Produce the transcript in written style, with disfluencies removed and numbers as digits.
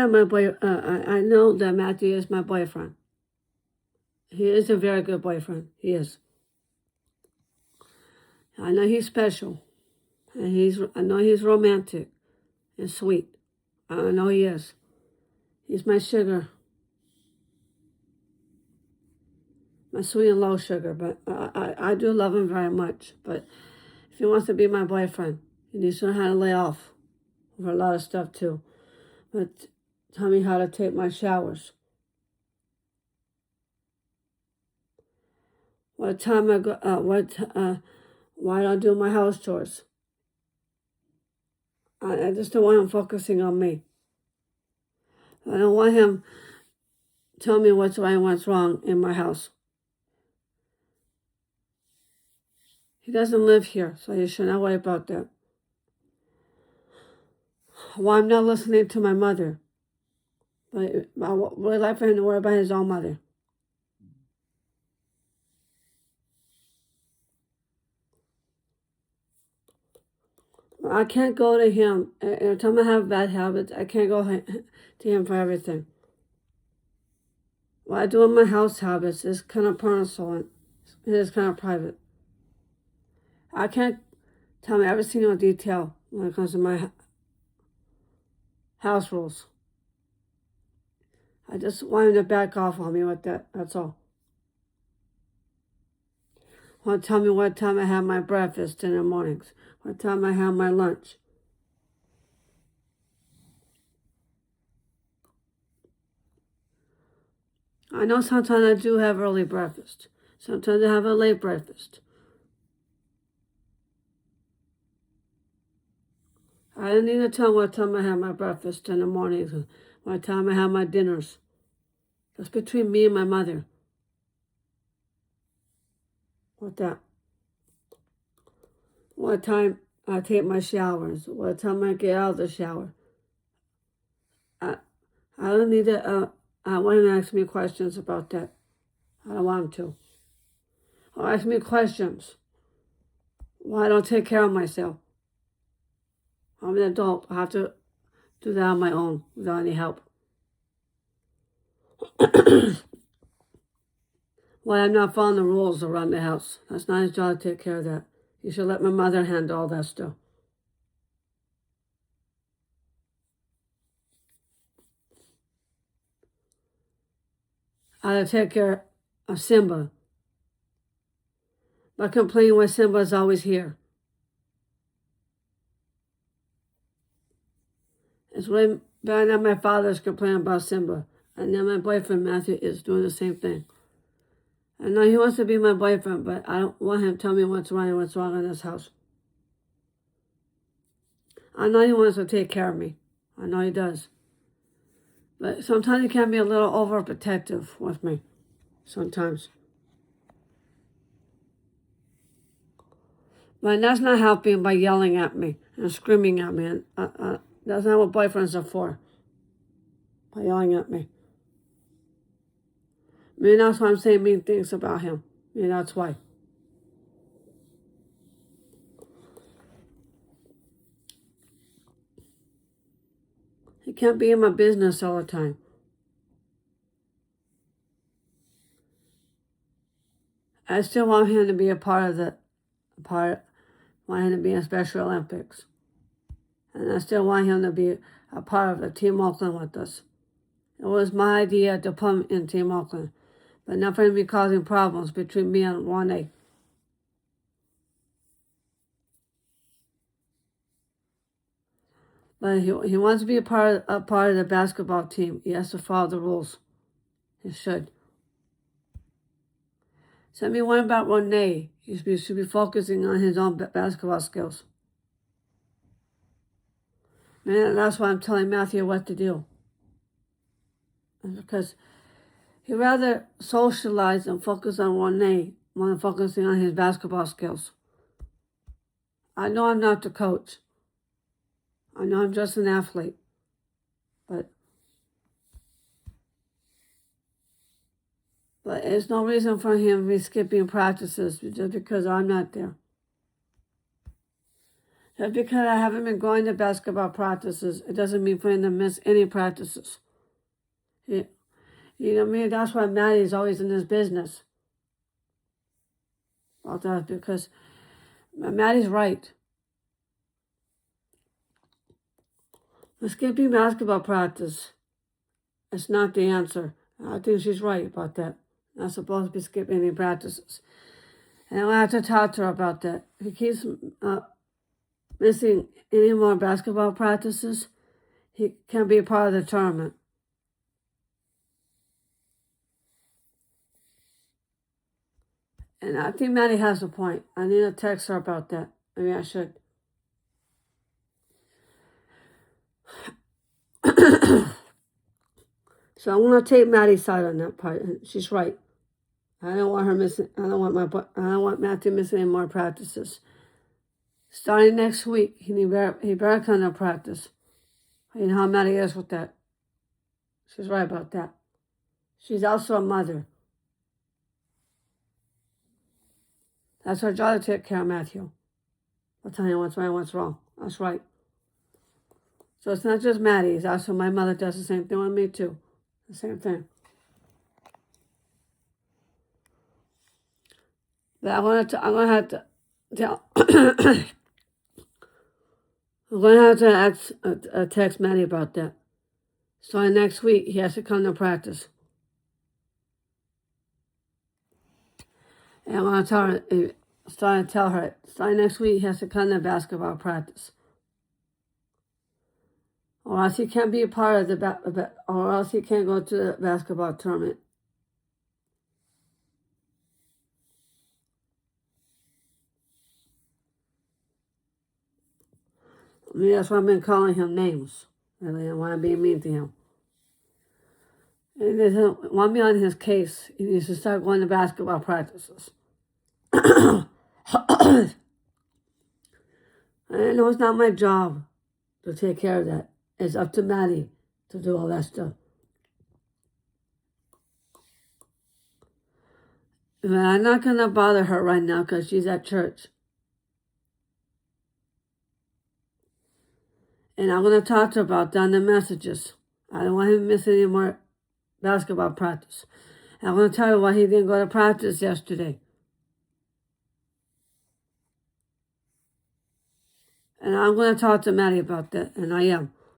I know that Matthew is my boyfriend. He is a very good boyfriend. He is. I know he's special, and I know he's romantic and sweet. I know he is. He's my sugar, my sweet and low sugar. But I do love him very much. But if he wants to be my boyfriend, he needs to know how to lay off for a lot of stuff too. But tell me how to take my showers. What time I go? Why don't I do my house chores? I just don't want him focusing on me. I don't want him telling me what's right and what's wrong in my house. He doesn't live here, so you should not worry about that. Well, I'm not listening to my mother, but I would really like for him to worry about his own mother. I can't go to him. Every time I have bad habits, I can't go to him for everything. What I do in my house habits is kind of personal and it is kind of private. I can't tell me every single detail when it comes to my house rules. I just want him to back off on me with that. That's all. Want to tell me what time I have my breakfast in the mornings. What time I have my lunch. I know sometimes I do have early breakfast. Sometimes I have a late breakfast. I don't need to tell what time I have my breakfast in the mornings, what time I have my dinners. That's between me and my mother. What that? What time I take my showers. What time I get out of the shower. I don't need to, I want him to ask me questions about that. I don't want him to. Or ask me questions. Why I don't take care of myself. I'm an adult. I have to do that on my own without any help. Why I'm not following the rules around the house. That's not his job to take care of that. You should let my mother handle all that stuff. I have to take care of Simba. By complaining when Simba is always here. It's way better than my father's complaining about Simba. And then my boyfriend Matthew is doing the same thing. I know he wants to be my boyfriend, but I don't want him to tell me what's right and what's wrong in this house. I know he wants to take care of me. I know he does. But sometimes he can be a little overprotective with me. Sometimes. But that's not helping by yelling at me and screaming at me. And that's not what boyfriends are for. By yelling at me. Maybe that's why I'm saying mean things about him. Maybe that's why. He can't be in my business all the time. I still want him to be a part of want him to be in Special Olympics. And I still want him to be a part of the Team Oakland with us. It was my idea to put him in Team Oakland, but not for him to be causing problems between me and Juan. But he wants to be a part of the basketball team. He has to follow the rules. He should. Send me one about Renee. He should be focusing on his own basketball skills. And that's why I'm telling Matthew what to do. Because he'd rather socialize and focus on Renee more than focusing on his basketball skills. I know I'm not the coach. I know I'm just an athlete. But there's no reason for him to be skipping practices just because I'm not there. Just because I haven't been going to basketball practices, it doesn't mean for him to miss any practices. You know what I mean? That's why Maddie's always in this business. About that, because Maddie's right. Skipping basketball practice is not the answer. I think she's right about that. Not supposed to be skipping any practices. And I'm going to have to talk to her about that. If he keeps missing any more basketball practices, he can't be a part of the tournament. And I think Maddie has a point. I need to text her about that. Maybe I should. So I'm going to take Maddie's side on that part. And she's right. I don't want her missing. I don't want Matthew missing any more practices. Starting next week, he better come to practice. You know how Maddie is with that. She's right about that. She's also a mother. That's her job to take care of Matthew. I'll tell you what's right and what's wrong. That's right. So it's not just Maddie. It's also my mother does the same thing with me too. The same thing. But I'm going to have to tell... I'm going to have to text Maddie about that. So next week, he has to come to practice. And I'm going to tell her, starting next week, he has to come to basketball practice. Or else he can't be a part of or else he can't go to the basketball tournament. I mean, that's why I've been calling him names. Really, I want to be mean to him. And he doesn't want me on his case. He needs to start going to basketball practices. I know it's not my job to take care of that. It's up to Maddie to do all that stuff. But I'm not going to bother her right now because she's at church. And I'm going to talk to her about down the messages. I don't want him to miss any more basketball practice. And I'm going to tell her why he didn't go to practice yesterday. And I'm going to talk to Maddie about that, and I am.